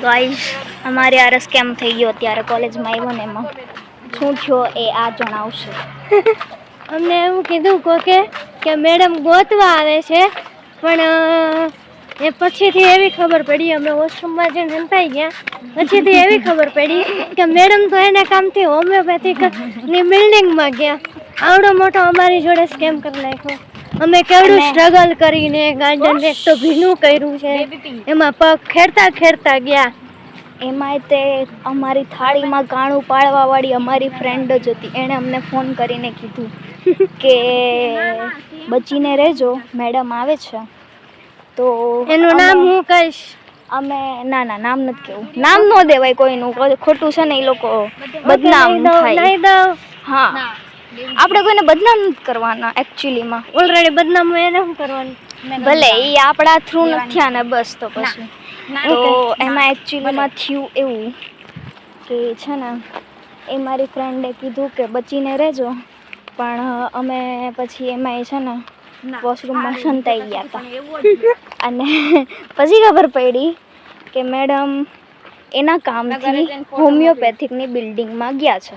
Guys અમારે આ scam થઈ ગયો અત્યારે કોલેજમાં આવ્યો ને એમાં શું થયો એ આ જણાવશે. અમને એવું કીધું કે મેડમ ગોતવા આવે છે પણ એ પછીથી એવી ખબર પડી અમે વોશરૂમમાં જઈને હંતાઈ ગયા પછીથી એવી ખબર પડી કે મેડમ તો એના કામથી હોમિયોપેથિકની બિલ્ડિંગમાં ગયા. આવડો મોટો અમારી જોડે સ્કેમ કરી નાખ્યો. અમે કેવડું સ્ટ્રગલ કરીને ગાર્ડન એક તો ભીનું કર્યું છે એમાં પગ ખેડતા ગયા. એમાંય તે અમારી થાળીમાં ગાણું પાડવાવાળી અમારી ફ્રેન્ડ જ હતી. એણે અમને ફોન કરીને કીધું કે બચીને રહેજો મેડમ આવે છે. તો એનું નામ હું કહીશ. અમે ના નામ નથી કેવું. નામ ન દેવાય કોઈનું, ખોટું છે ને એ લોકો બદનામ થાય. હા આપણે કોઈને બદનામ નથી કરવાના એકચ્યુઅલીમાં. ઓલરેડી બદનામ એને શું કરવાનું, ભલે એ આપણા થ્રુ નથી થયા ને બસ. તો પછી તો એમાં એકચ્યુઅલીમાં થયું એવું કે છે ને એ મારી ફ્રેન્ડે કીધું કે બચીને રહેજો પણ અમે પછી એમાં છે ને વોશરૂમમાં સંતાઈ ગયા હતા અને પછી ખબર પડી કે મેડમ એના કામથી હોમિયોપેથિકની બિલ્ડિંગમાં ગયા છે.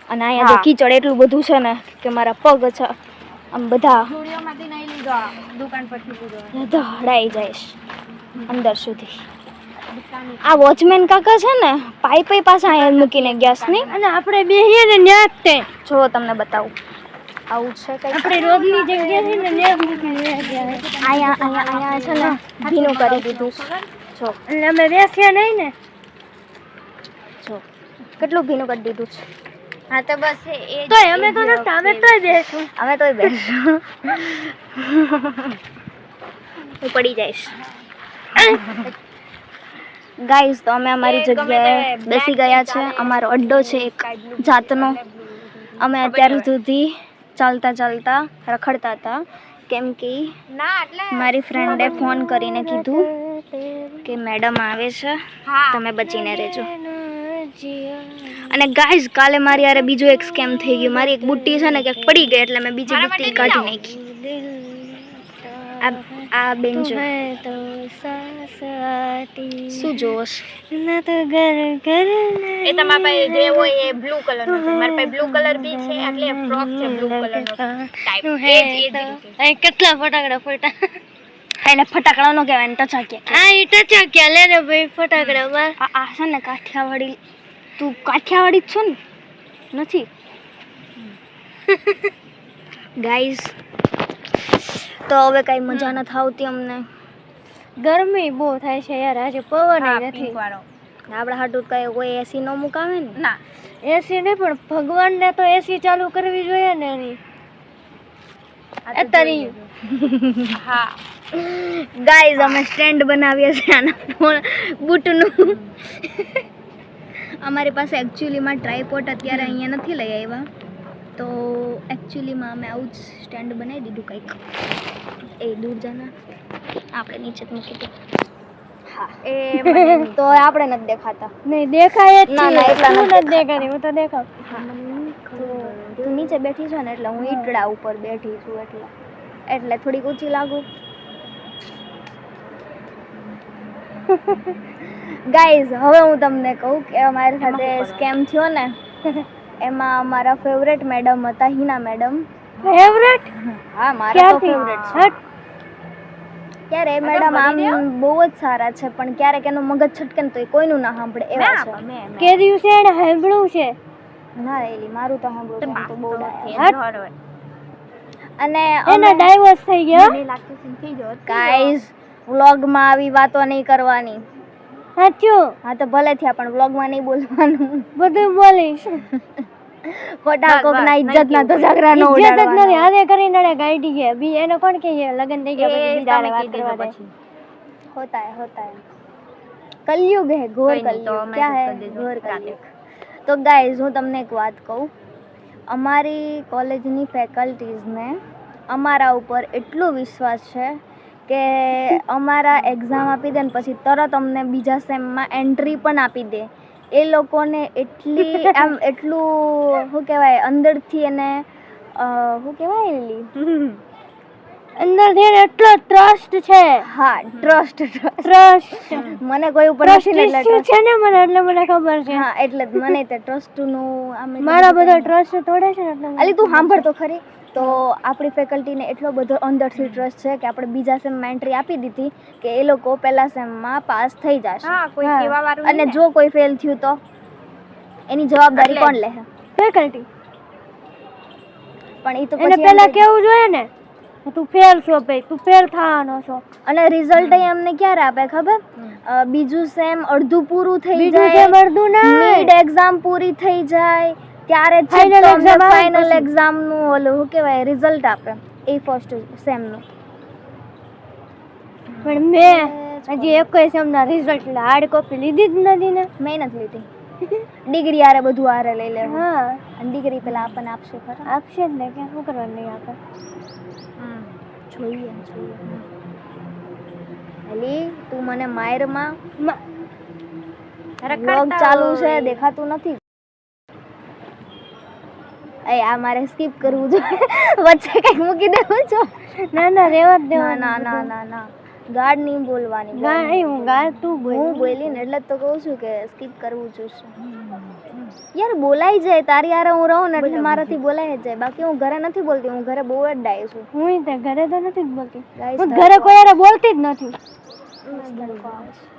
અને અહીંયા તો કીચડ એટલું બધું છે ને કે મારા પગ છે આમ બધા હડાઈ જાય અંદર સુધી. આ વોચમેન કાકા છે ને પાઈ પાસે અહીંયા મૂકીને ગયા નહીં. અને આપણે બેહીએ ને ન્યા જ તે જો તમને બતાવું આવું છે કંઈ આપણે રોજની જગ્યા છે ને ન્યા મૂકીને ગયા. અહીંયા છે ને ભીનું કરી દીધું. જો એટલે અમે બેસ્યા નહીં ને. જો કેટલું ભીનું કરી દીધું છે. હા તો બસ એ તોય અમે તો નથી, અમે તોય બેસું. અમે તોય બેસું. હું પડી જઈશ. ગાઈઝ તો અમે અમારી જગ્યાએ બેસી ગયા છે. અમારો અડ્ડો છે એક જાતનો. અમે અત્યાર સુધી ચાલતા રખડતા હતા કેમ કે મારી ફ્રેન્ડે ફોન કરીને કીધું કે મેડમ આવે છે તમે બચીને રહેજો. અને ગાઈઝ કાલે મારી યારે બીજો એક સ્કેમ થઈ ગયો. મારી એક બુટ્ટી છે ને ક્યાંક પડી ગઈ એટલે મેં બીજી બુટ્ટી કાઢી નાખી. આ બેન જો શું જોશ ના તો ઘર એ તમારા પાસે જે હોય એ બ્લુ કલર નો છે. મારા પાસે બ્લુ કલર બી છે એટલે ફ્રોક છે બ્લુ કલર નો ટાઈપ. અહીં કેટલા ફટાકડા ફોટા. એને ફટાકડા નો કહેવાય, ટચાક્યા. આ ઈ ટચાક્યા લે રે ભાઈ ફટાકડા માં. આ છે ને કાઠિયાવાડી. તું કાઠિયાવાડી જ છો ને? નથી ગાઈઝ. તો હવે કઈ મજા નથી આવતી અમને. ગરમી બહુ થાય છે યાર. આજે પવન નથી. આપણા હાટું કઈ કોઈ એસી નો મુકાવે ને. ના એસી નહીં પણ ભગવાનને તો એસી ચાલુ કરવી જોઈએ ને એની. અત્યારે હા ગાઈઝ અમે સ્ટેન્ડ બનાવીએ છીએ આના બૂટનું. અમારી પાસે એકચ્યુઅલીમાં ટ્રાયપોડ અત્યારે અહીંયા નથી લઈ આવ્યા. તો એકચ્યુઅલીમાં અમે આવું જ સ્ટેન્ડ બનાવી દીધું કંઈક. એ દૂર જાના આપણે નીચે મૂકી દો. હા એ તો આપણે નથી દેખાતા. નહીં દેખાય જ. ના એટલા નથી દેખાતી. હું તો દેખાવ. તું નીચે બેઠી છો ને એટલે હું ઈટડા ઉપર બેઠી છું એટલે થોડીક ઊંચી લાગુ. ગાઈઝ હવે હું તમને કહું કે અમારી સાથે સ્કેમ થયો ને એમાં અમારા ફેવરેટ મેડમ હતા હિના મેડમ. ફેવરેટ? હા મારા તો ફેવરેટ છે. ત્યારે એ મેડમ આમ બહુ જ સારા છે પણ ક્યારેક એનું મગજ છટકે ને તો એ કોઈનું ના સાંભળે એવા છે. કે દિવસે એને સાંભળ્યું છે? ના એલી મારું તો સાંભળ્યું છે. તો બહુ ડાયા. અને એના ડાઈવોર્સ થઈ ગયા. ગાઈઝ વ્લોગમાં આવી વાતો નહીં કરવાની. સાચું? હા તો ભલે થયા પણ વ્લોગમાં નહીં બોલવાનું. બધું બોલીશ. ખોટા કોકના ઇજ્જતના તો ઝઘડા નો ઇજ્જત જ નથી. આને કરીને એને ગાઈડી ગયા. બી એને કોણ કે લગન થઈ ગયા પછી બીજાને વાત કરવા દે. હોતા હે કલયુગ હે, ઘોર કલયુગ. ક્યા હે? ઘોર કલયુગ. તો ગાઈઝ હું તમને એક વાત કહું. અમારી કોલેજની ફેકલ્ટીઝને અમારા ઉપર એટલો વિશ્વાસ છે કે અમારા એક્ઝામ આપી દે ને પછી તરત અમને બીજા સેમમાં એન્ટ્રી પણ આપી દે. એ લોકોને એટલી આમ એટલું શું કહેવાય અંદરથી એને શું કહેવાય અંદરથી એને એટલો ટ્રસ્ટ છે. હા ટ્રસ્ટ ટ્રસ્ટ મને કોઈ ઉપર નથી ને એટલે ટ્રસ્ટ છે ને મને એટલે મને ખબર છે. હા એટલે જ મને તે ટ્રસ્ટ નું આમ મારા બધા ટ્રસ્ટ તોડે છે ને એટલે અલી તું સાંભળ તો ખરી. તો આપણી ફેકલ્ટીને એટલો બધો અંદરથી ટ્રસ્ટ છે કે આપણે બીજા સેમમાં એન્ટ્રી આપી દીધી કે એ લોકો પહેલા સેમમાં પાસ થઈ જશે. હા કોઈ હા. કેવા વાળું અને જો કોઈ ફેલ થયું તો એની જવાબદારી એટલે કોણ લે? ફેકલ્ટી પણ એ તો એને પછી પહેલા એમ કેવું જોઈએ ને કે તું ફેલ છો ભાઈ, તું ફેલ થવાનો છો. અને રિઝલ્ટ અમને ક્યારે આપે ખબર? બીજું સેમ અડધું પૂરું થઈ બીજું જાય, સેમ અડધું ના મિડ એક્ઝામ પૂરી થઈ જાય ત્યારે Final exam આવે ફાઇનલ પછી. એક્ઝામ નું ઓલું શું કહેવાય રિઝલ્ટ આપે એ ફર્સ્ટ સેમ નું. પણ મેં હજી એકેય સેમના રિઝલ્ટ એટલે હાર્ડ કોપી લીધી જ નથી ને. મહેનત લીધી ડિગ્રી આરે બધું આરે લઈ લેવું. હા અને ડિગ્રી પેલા આપણને આપશે ખરા? આપશે જ ને, કે શું કરવાનું નહીં આપે. જોઈએ અલી તું મને માયરમાં વ્લોગ ચાલુ છે દેખાતું નથી. એ આ મારે સ્કીપ કરવું જોઈએ વચ્ચે કઈ મૂકી દેવું છો? ના ના રેવા જ ના દેવાનું. ના ના ના ના ગાડ નહીં બોલવાની. ગાય હું ગાય તું બોલ. હું બોલી ને એટલે જ તો કહું છું કે સ્કીપ કરવું જોઈશે. યાર બોલાઈ જાય તારી હારે હું રહું ને એટલે મારાથી બોલાઈ જ જાય. બાકી હું ઘરે નથી બોલતી, હું ઘરે બહુ જ ડાય છું. હું તે ઘરે તો નથી જ બોલતી. Guys, હું ઘરે કોઈ હારે બોલતી જ નથી.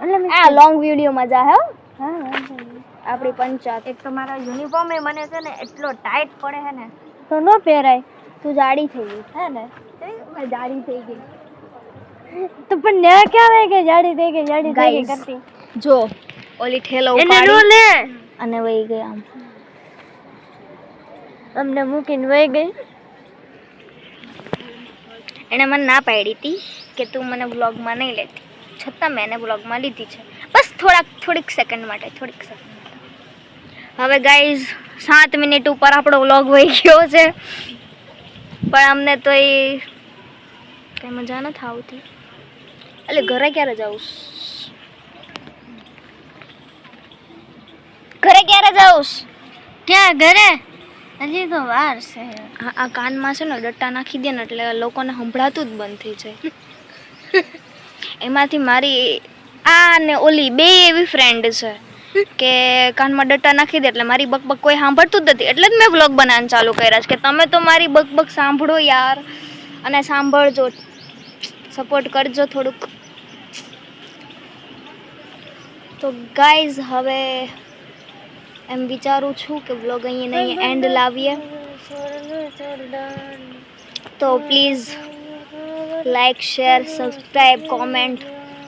એટલે આ લોંગ વિડીયો મજા હે હો. હા વાંધો નહીં. આપણી પંચાયત એક તો મારો યુનિફોર્મ એ મને છે ને એટલો ટાઈટ પડે છે ને તો ન પહેરાય તું જાડી થઈ ગઈ. હે ને મેં જાડી થઈ ગઈ. તો પણ ન્યા ક્યાં આવે કે જાડી થઈ ગઈ જાડી થઈ ગઈ Guys, કરતી. જો ઓલી ઠેલો એને નો ઉપાડી લે અને વહી ગઈ આમ. અમને મૂકીને વહી ગઈ. એણે મને ના પાડી હતી કે તું મને વ્લોગમાં નહીં લેતી, છતાં મેં એને વ્લોગમાં લીધી છે. બસ થોડીક સેકન્ડ માટે. હવે ગાઈઝ 7 મિનિટ ઉપર આપણો વ્લોગ વહી ગયો છે, પણ અમને તો એ કઈ મજા નથી આવતી. એટલે ઘરે ક્યારે જાઉં? ક્યાં ઘરે? હજી તો વાર છે. આ કાનમાં છે ને ડટ્ટા નાખી દે ને એટલે લોકોને સંભળાતું જ બંધ થઈ જાય. એમાંથી મારી આ ને ઓલી બે એવી ફ્રેન્ડ છે કે કાનમાં ડટ્ટા નાખી દે એટલે મારી બકબક કોઈ સાંભળતું જ નથી. એટલે જ મેં વ્લોગ બનાવવાનું ચાલુ કર્યા છે કે તમે તો મારી બકબક સાંભળો યાર, અને સાંભળજો, સપોર્ટ કરજો થોડુંક. તો ગાઈઝ હવે એમ વિચારું છું કે વ્લોગ અહીં એન્ડ લાવીએ. તો please like, share, subscribe, comment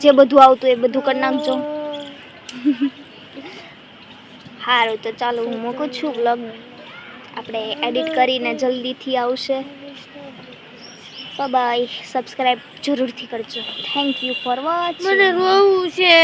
જે બધું આવતું એ બધું કરી નાખજો. સારું તો ચાલો હું મૂકું છું. વ્લોગ આપણે એડિટ કરીને જલ્દીથી આવશે. બાય. સબસ્ક્રાઈબ જરૂરથી કરજો. Thank you for watching. મને રોવું છે.